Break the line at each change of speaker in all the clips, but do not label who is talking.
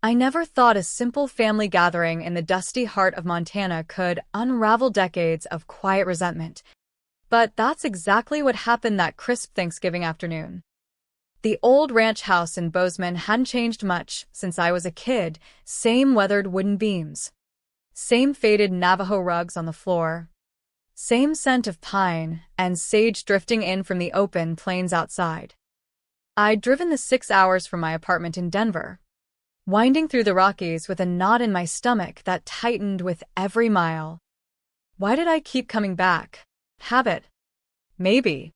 I never thought a simple family gathering in the dusty heart of Montana could unravel decades of quiet resentment. But that's exactly what happened that crisp Thanksgiving afternoon. The old ranch house in Bozeman hadn't changed much since I was a kid. Same weathered wooden beams. Same faded Navajo rugs on the floor. Same scent of pine and sage drifting in from the open plains outside. I'd driven the 6 hours from my apartment in Denver, winding through the Rockies with a knot in my stomach that tightened with every mile. Why did I keep coming back? Habit? Maybe.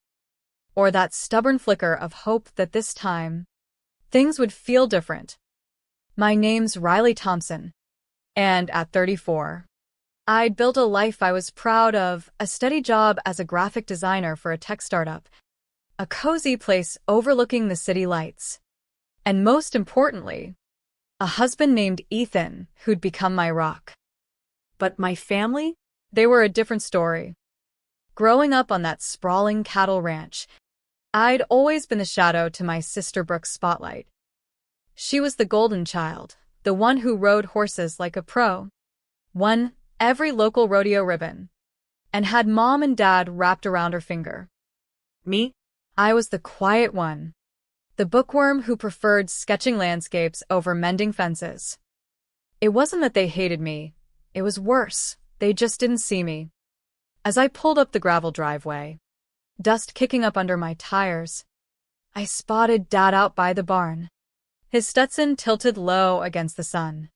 Or that stubborn flicker of hope that this time, things would feel different. My name's Riley Thompson, and at 34, I'd built a life I was proud of, a steady job as a graphic designer for a tech startup, a cozy place overlooking the city lights, and most importantly, a husband named Ethan who'd become my rock. But my family? They were a different story. Growing up on that sprawling cattle ranch, I'd always been the shadow to my sister Brooke's spotlight. She was the golden child, the one who rode horses like a pro, won every local rodeo ribbon, and had mom and dad wrapped around her finger. Me? I was the quiet one, the bookworm who preferred sketching landscapes over mending fences. It wasn't that they hated me, it was worse, they just didn't see me. As I pulled up the gravel driveway, dust kicking up under my tires, I spotted Dad out by the barn, his Stetson tilted low against the sun.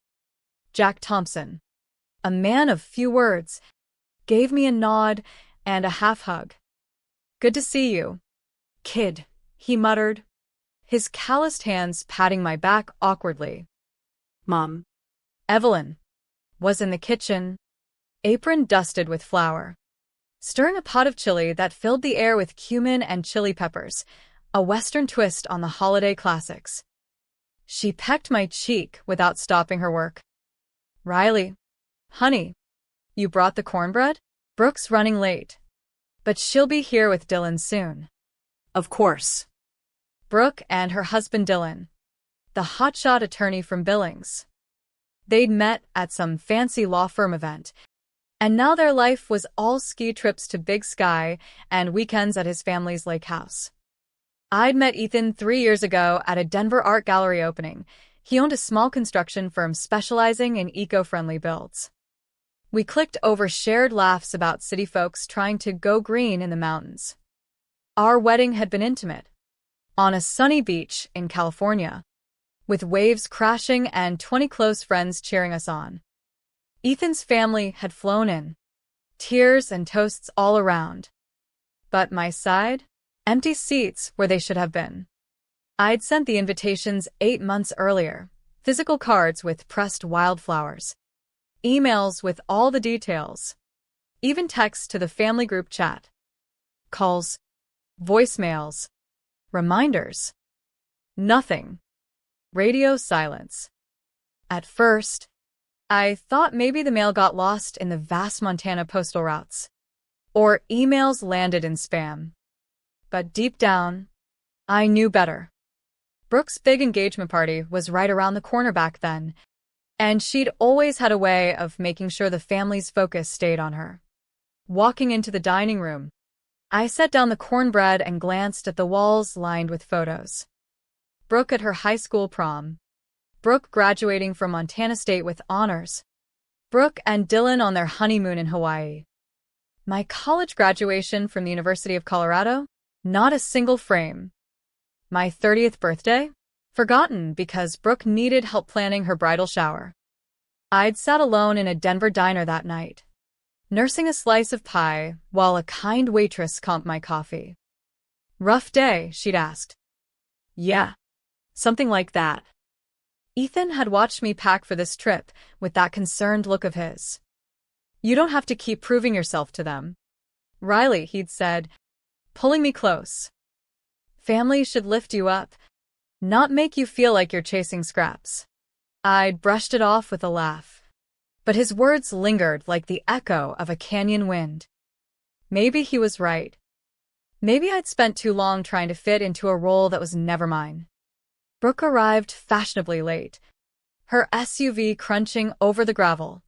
Jack Thompson, a man of few words, gave me a nod and a half-hug. "Good to see you, kid," he muttered, his calloused hands patting my back awkwardly. Mom, Evelyn, was in the kitchen, apron dusted with flour, stirring a pot of chili that filled the air with cumin and chili peppers, a Western twist on the holiday classics. She pecked my cheek without stopping her work. "Riley, honey, you brought the cornbread? Brooke's running late, but she'll be here with Dylan soon." Of course. Brooke and her husband Dylan, the hotshot attorney from Billings. They'd met at some fancy law firm event, and now their life was all ski trips to Big Sky and weekends at his family's lake house. I'd met Ethan 3 years ago at a Denver art gallery opening. He owned a small construction firm specializing in eco-friendly builds. We clicked over shared laughs about city folks trying to go green in the mountains. Our wedding had been intimate, on a sunny beach in California, with waves crashing and 20 close friends cheering us on. Ethan's family had flown in, tears and toasts all around. But my side? Empty seats where they should have been. I'd sent the invitations 8 months earlier, physical cards with pressed wildflowers, emails with all the details, even texts to the family group chat, calls, voicemails, reminders. Nothing. Radio silence. At first, I thought maybe the mail got lost in the vast Montana postal routes, or emails landed in spam. But deep down, I knew better. Brooke's big engagement party was right around the corner back then, and she'd always had a way of making sure the family's focus stayed on her. Walking into the dining room, I set down the cornbread and glanced at the walls lined with photos. Brooke at her high school prom. Brooke graduating from Montana State with honors. Brooke and Dylan on their honeymoon in Hawaii. My college graduation from the University of Colorado? Not a single frame. My 30th birthday? Forgotten because Brooke needed help planning her bridal shower. I'd sat alone in a Denver diner that night, nursing a slice of pie while a kind waitress comped my coffee. "Rough day?" she'd asked. "Yeah, something like that." Ethan had watched me pack for this trip with that concerned look of his. "You don't have to keep proving yourself to them, Riley," he'd said, pulling me close. "Family should lift you up, not make you feel like you're chasing scraps." I'd brushed it off with a laugh, but his words lingered like the echo of a canyon wind. Maybe he was right. Maybe I'd spent too long trying to fit into a role that was never mine. Brooke arrived fashionably late, her SUV crunching over the gravel,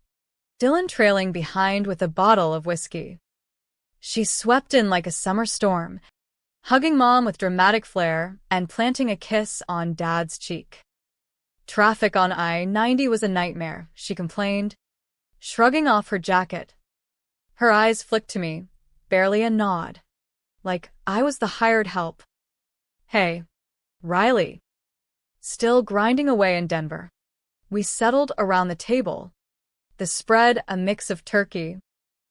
Dylan trailing behind with a bottle of whiskey. She swept in like a summer storm, hugging Mom with dramatic flair and planting a kiss on Dad's cheek. Traffic on I-90 was a nightmare, she complained, shrugging off her jacket. Her eyes flicked to me, barely a nod, like I was the hired help. Hey, Riley. Still grinding away in Denver. We settled around the table. The spread a mix of turkey,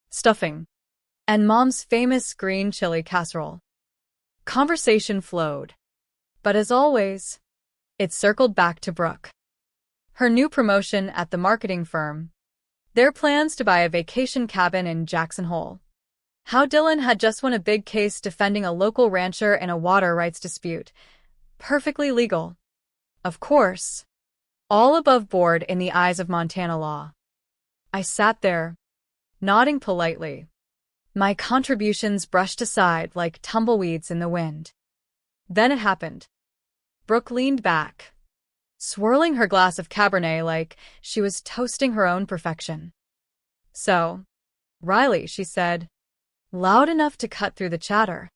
stuffing, and Mom's famous green chili casserole. Conversation flowed. But as always, it circled back to Brooke. Her new promotion at the marketing firm. Their plans to buy a vacation cabin in Jackson Hole. How Dylan had just won a big case defending a local rancher in a water rights dispute. Perfectly legal. Of course. All above board in the eyes of Montana law. I sat there, nodding politely. My contributions brushed aside like tumbleweeds in the wind. Then it happened. Brooke leaned back, swirling her glass of Cabernet like she was toasting her own perfection. So, Riley, she said, loud enough to cut through the chatter.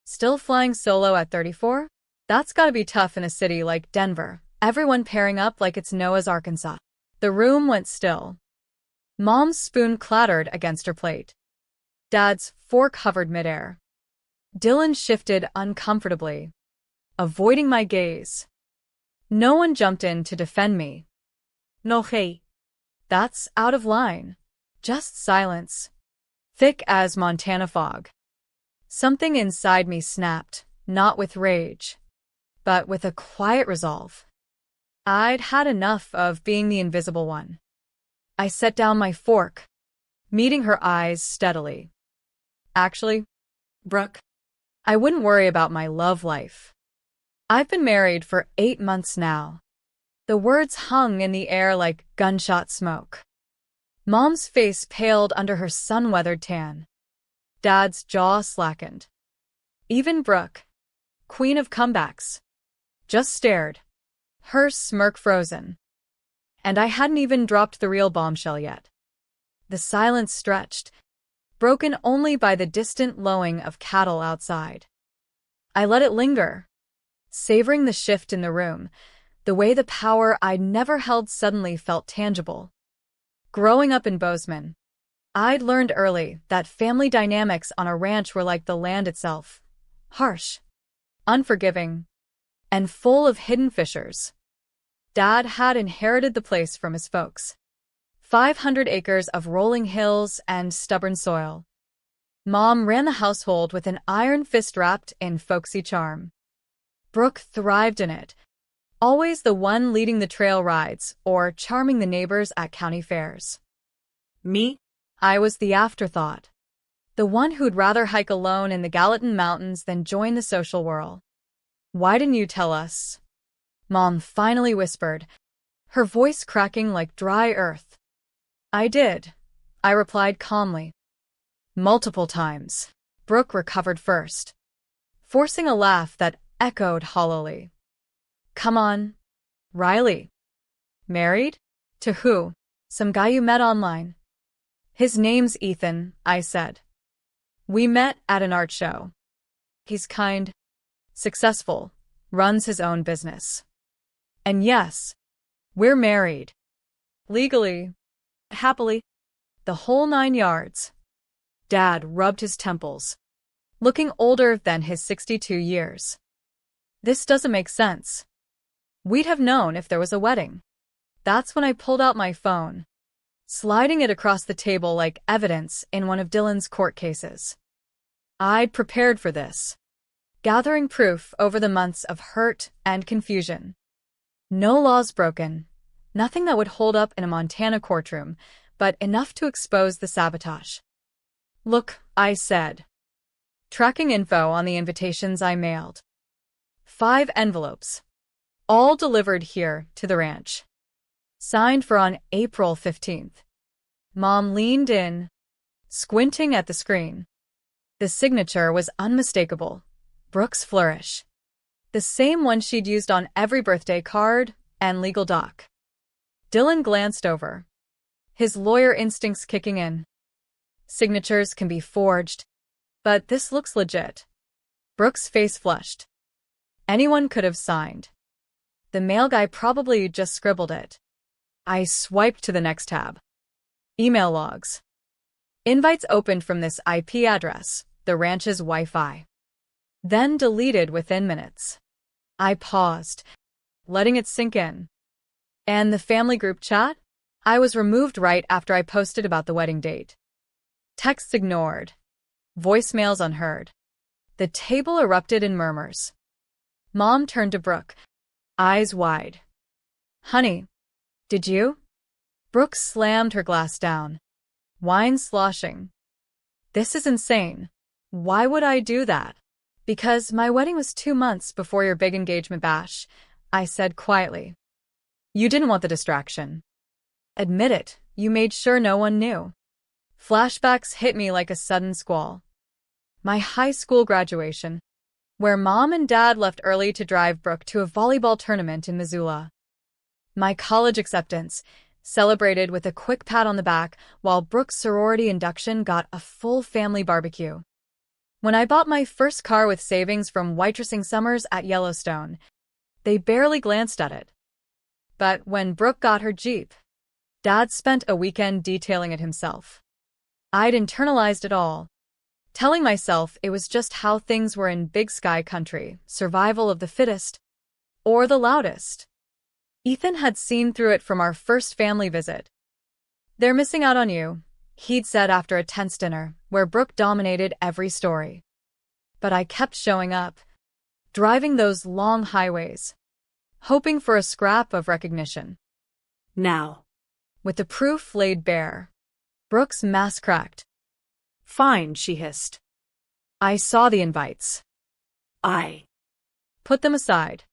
Still flying solo at 34? That's gotta be tough in a city like Denver, everyone pairing up like it's Noah's Arkansas. The room went still. Mom's spoon clattered against her plate. Dad's fork hovered midair. Dylan shifted uncomfortably, avoiding my gaze. No one jumped in to defend me. No hey. That's out of line. Just silence. Thick as Montana fog. Something inside me snapped, not with rage, but with a quiet resolve. I'd had enough of being the invisible one. I set down my fork, meeting her eyes steadily. Actually, Brooke, I wouldn't worry about my love life. I've been married for 8 months now. The words hung in the air like gunshot smoke. Mom's face paled under her sun-weathered tan. Dad's jaw slackened. Even Brooke, queen of comebacks, just stared, her smirk frozen. And I hadn't even dropped the real bombshell yet. The silence stretched, broken only by the distant lowing of cattle outside. I let it linger, savoring the shift in the room, the way the power I'd never held suddenly felt tangible. Growing up in Bozeman, I'd learned early that family dynamics on a ranch were like the land itself, harsh, unforgiving, and full of hidden fissures. Dad had inherited the place from his folks. 500 acres of rolling hills and stubborn soil. Mom ran the household with an iron fist wrapped in folksy charm. Brooke thrived in it, always the one leading the trail rides or charming the neighbors at county fairs. Me? I was the afterthought. The one who'd rather hike alone in the Gallatin Mountains than join the social whirl. Why didn't you tell us? Mom finally whispered, her voice cracking like dry earth. I did, I replied calmly. Multiple times. Brooke recovered first, forcing a laugh that echoed hollowly. Come on, Riley. Married? To who? Some guy you met online. His name's Ethan, I said. We met at an art show. He's kind, successful, runs his own business. And yes, we're married. Legally, happily, the whole 9 yards. Dad rubbed his temples, looking older than his 62 years. This doesn't make sense. We'd have known if there was a wedding. That's when I pulled out my phone, sliding it across the table like evidence in one of Dylan's court cases. I'd prepared for this, gathering proof over the months of hurt and confusion. No laws broken, nothing that would hold up in a Montana courtroom, but enough to expose the sabotage. Look, I said, tracking info on the invitations I mailed. 5 envelopes, all delivered here to the ranch. Signed for on April 15th. Mom leaned in, squinting at the screen. The signature was unmistakable. Brooke's flourish. The same one she'd used on every birthday card and legal doc. Dylan glanced over, his lawyer instincts kicking in. Signatures can be forged, but this looks legit. Brooke's face flushed. Anyone could have signed. The mail guy probably just scribbled it. I swiped to the next tab. Email logs. Invites opened from this IP address, the ranch's Wi-Fi. Then deleted within minutes. I paused, letting it sink in. And the family group chat? I was removed right after I posted about the wedding date. Texts ignored. Voicemails unheard. The table erupted in murmurs. Mom turned to Brooke, eyes wide. Honey, did you? Brooke slammed her glass down, wine sloshing. This is insane. Why would I do that? Because my wedding was 2 months before your big engagement bash, I said quietly. You didn't want the distraction. Admit it, you made sure no one knew. Flashbacks hit me like a sudden squall. My high school graduation, where Mom and Dad left early to drive Brooke to a volleyball tournament in Missoula. My college acceptance, celebrated with a quick pat on the back, while Brooke's sorority induction got a full family barbecue. When I bought my first car with savings from waitressing summers at Yellowstone, they barely glanced at it. But when Brooke got her Jeep, Dad spent a weekend detailing it himself. I'd internalized it all, telling myself it was just how things were in Big Sky country, survival of the fittest, or the loudest. Ethan had seen through it from our first family visit. They're missing out on you, he'd said after a tense dinner, where Brooke dominated every story. But I kept showing up, driving those long highways, hoping for a scrap of recognition.
Now,
with the proof laid bare, Brooke's mask cracked.
Fine, she hissed.
I saw the invites.
I
put them aside.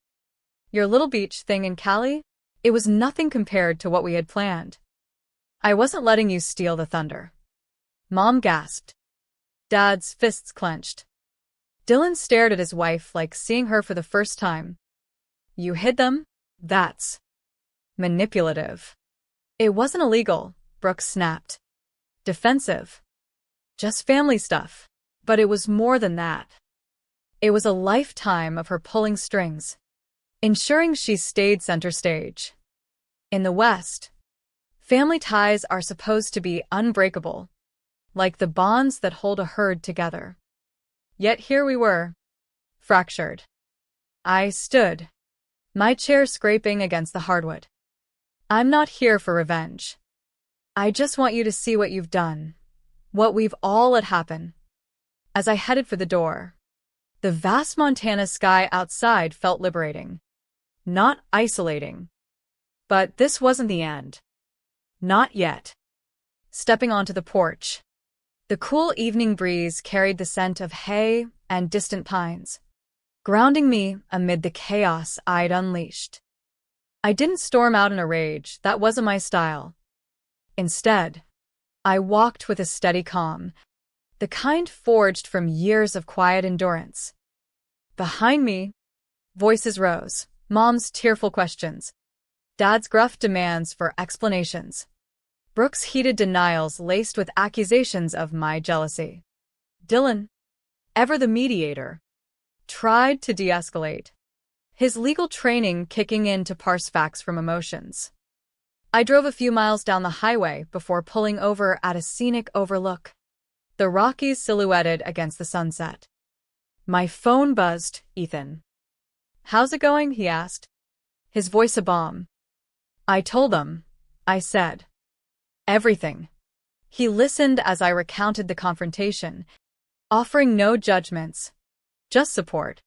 Your little beach thing in Cali? It was nothing compared to what we had planned. I wasn't letting you steal the thunder. Mom gasped. Dad's fists clenched. Dylan stared at his wife like seeing her for the first time. You hid them? That's manipulative. It wasn't illegal, Brooke snapped. Defensive. Just family stuff. But it was more than that. It was a lifetime of her pulling strings, ensuring she stayed center stage. In the West, family ties are supposed to be unbreakable, like the bonds that hold a herd together. Yet here we were, fractured. I stood, my chair scraping against the hardwood. I'm not here for revenge. I just want you to see what you've done, what we've all let happen. As I headed for the door, the vast Montana sky outside felt liberating, not isolating. But this wasn't the end. Not yet. Stepping onto the porch, the cool evening breeze carried the scent of hay and distant pines, grounding me amid the chaos I'd unleashed. I didn't storm out in a rage, that wasn't my style. Instead, I walked with a steady calm, the kind forged from years of quiet endurance. Behind me, voices rose, Mom's tearful questions, Dad's gruff demands for explanations, Brooke's heated denials laced with accusations of my jealousy. Dylan, ever the mediator, tried to de-escalate, his legal training kicking in to parse facts from emotions. I drove a few miles down the highway before pulling over at a scenic overlook, the Rockies silhouetted against the sunset. My phone buzzed. Ethan. How's it going? He asked, his voice a bomb. I told him, I said. Everything. He listened as I recounted the confrontation, offering no judgments, just support.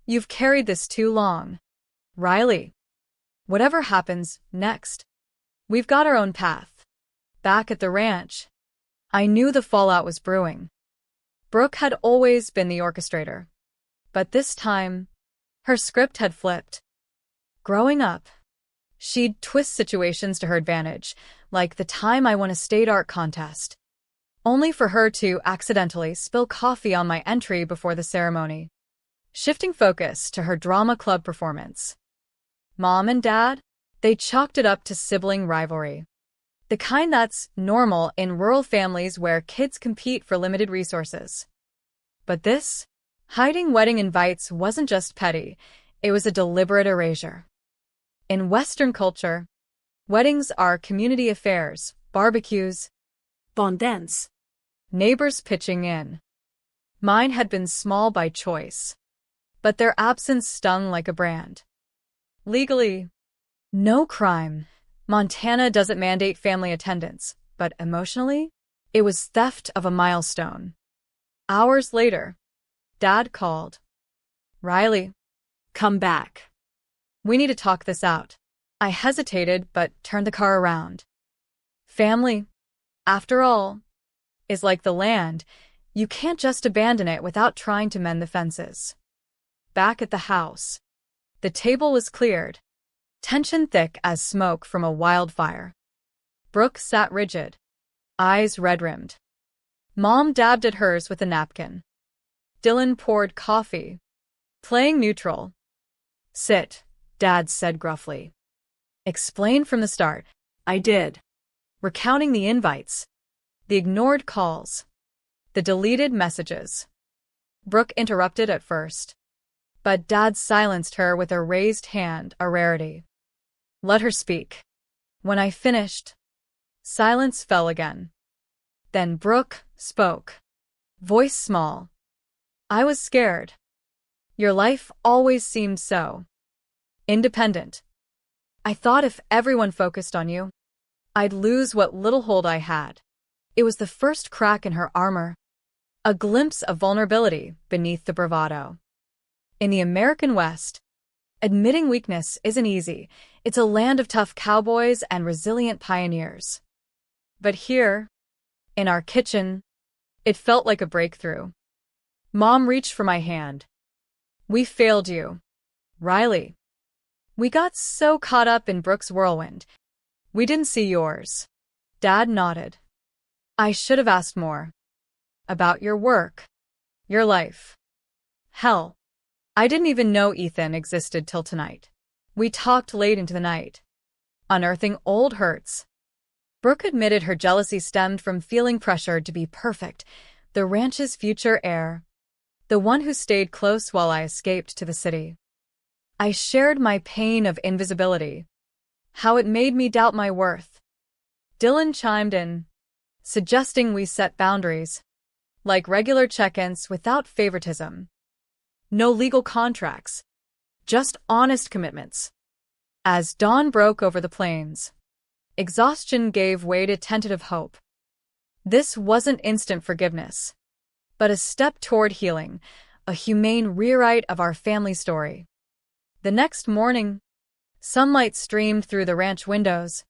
You've carried this too long, Riley. Whatever happens next, we've got our own path. Back at the ranch, I knew the fallout was brewing. Brooke had always been the orchestrator, but this time, her script had flipped. Growing up, she'd twist situations to her advantage, like the time I won a state art contest, only for her to accidentally spill coffee on my entry before the ceremony, shifting focus to her drama club performance. Mom and Dad, They chalked it up to sibling rivalry. The kind that's normal in rural families where kids compete for limited resources. But this, hiding wedding invites wasn't just petty, it was a deliberate erasure. In Western culture, weddings are community affairs, barbecues,
Bondance.
neighbors pitching in. Mine had been small by choice, but their absence stung like a brand. Legally, no crime. Montana doesn't mandate family attendance, but emotionally, it was theft of a milestone. Hours later, Dad called. Riley,
Come back.
we need to talk this out. I hesitated but turned the car around. Family, after all, is like the land. You can't just abandon it without trying to mend the fences. Back at the house, the table was cleared, tension thick as smoke from a wildfire. Brooke sat rigid, eyes red-rimmed. Mom dabbed at hers with a napkin. Dylan poured coffee, playing neutral. Sit, Dad said gruffly. Explain from the start.
I did.
Recounting the invites, the ignored calls, the deleted messages. Brooke interrupted at first, but Dad silenced her with a raised hand, a rarity. Let her speak. When I finished, silence fell again. Then Brooke spoke, voice small. I was scared. Your life always seemed so independent. I thought if everyone focused on you, I'd lose what little hold I had. It was the first crack in her armor, a glimpse of vulnerability beneath the bravado. In the American West, admitting weakness isn't easy. It's a land of tough cowboys and resilient pioneers. But here, in our kitchen, it felt like a breakthrough. Mom reached for my hand. We failed you, Riley. We got so caught up in Brooke's whirlwind, we didn't see yours. Dad nodded. I should have asked more. About your work, your life. Hell, I didn't even know Ethan existed till tonight. We talked late into the night, unearthing old hurts. Brooke admitted her jealousy stemmed from feeling pressured to be perfect, the ranch's future heir, the one who stayed close while I escaped to the city. I shared my pain of invisibility, how it made me doubt my worth. Dylan chimed in, suggesting we set boundaries, like regular check-ins without favoritism. No legal contracts, just honest commitments. As dawn broke over the plains, exhaustion gave way to tentative hope. This wasn't instant forgiveness, but a step toward healing, a humane rewrite of our family story. The next morning, sunlight streamed through the ranch windows,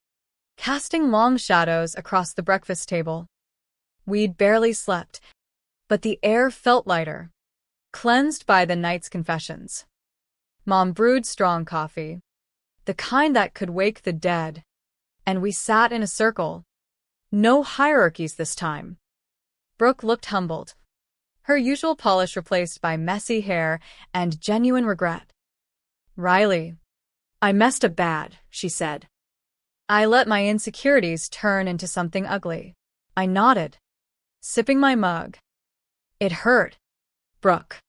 casting long shadows across the breakfast table. We'd barely slept, but the air felt lighter, cleansed by the night's confessions. Mom brewed strong coffee, the kind that could wake the dead, and we sat in a circle. No hierarchies this time. Brooke looked humbled, her usual polish replaced by messy hair and genuine regret. Riley, I messed up bad, she said. I let my insecurities turn into something ugly. I nodded, sipping my mug. It hurt, Brooke.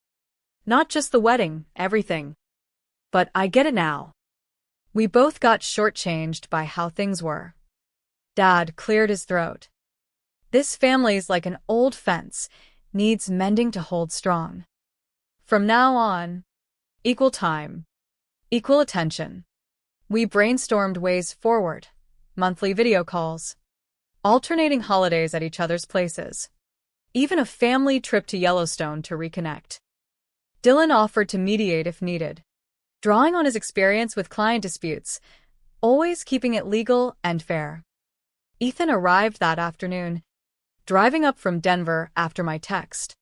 Not just the wedding, everything. But I get it now. We both got shortchanged by how things were. Dad cleared his throat. This family's like an old fence, needs mending to hold strong. From now on, equal time, equal attention. We brainstormed ways forward, monthly video calls, alternating holidays at each other's places, even a family trip to Yellowstone to reconnect. Dylan offered to mediate if needed, drawing on his experience with client disputes, always keeping it legal and fair. Ethan arrived that afternoon, driving up from Denver after my text.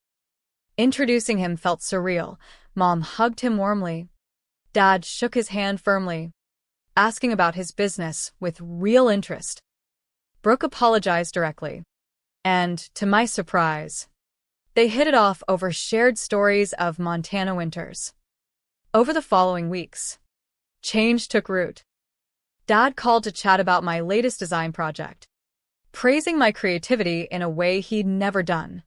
Introducing him felt surreal. Mom hugged him warmly. Dad shook his hand firmly, asking about his business with real interest. Brooke apologized directly, and, to my surprise, they hit it off over shared stories of Montana winters. Over the following weeks, change took root. Dad called to chat about my latest design project, praising my creativity in a way he'd never done.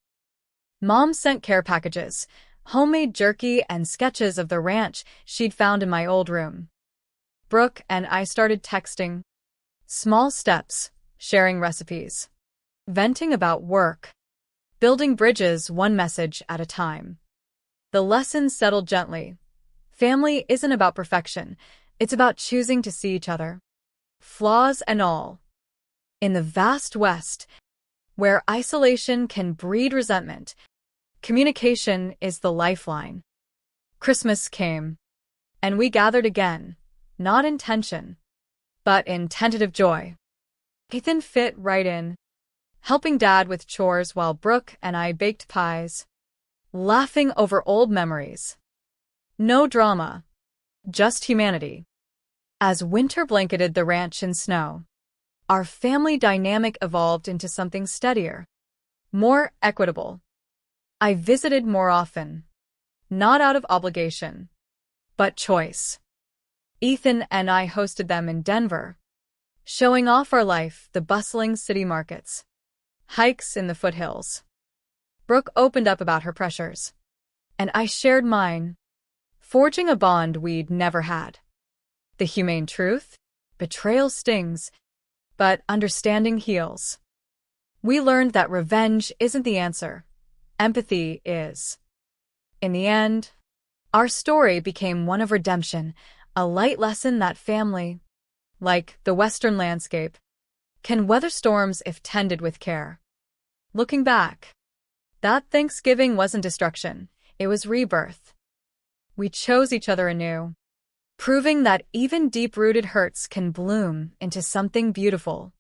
Mom sent care packages, homemade jerky, and sketches of the ranch she'd found in my old room. Brooke and I started texting. Small steps, sharing recipes, venting about work, building bridges one message at a time. The lessons settled gently. Family isn't about perfection. It's about choosing to see each other, flaws and all. In the vast West, where isolation can breed resentment, communication is the lifeline. Christmas came, and we gathered again, not in tension, but in tentative joy. Ethan fit right in, helping Dad with chores while Brooke and I baked pies, laughing over old memories. No drama, just humanity. As winter blanketed the ranch in snow, our family dynamic evolved into something steadier, more equitable. I visited more often, not out of obligation, but choice. Ethan and I hosted them in Denver, showing off our life, the bustling city markets, hikes in the foothills. Brooke opened up about her pressures, and I shared mine, forging a bond we'd never had. The humane truth? Betrayal stings, but understanding heals. We learned that revenge isn't the answer. Empathy is. In the end, our story became one of redemption, a light lesson that family, like the Western landscape, can weather storms if tended with care. Looking back, that Thanksgiving wasn't destruction, it was rebirth. We chose each other anew, proving that even deep-rooted hurts can bloom into something beautiful.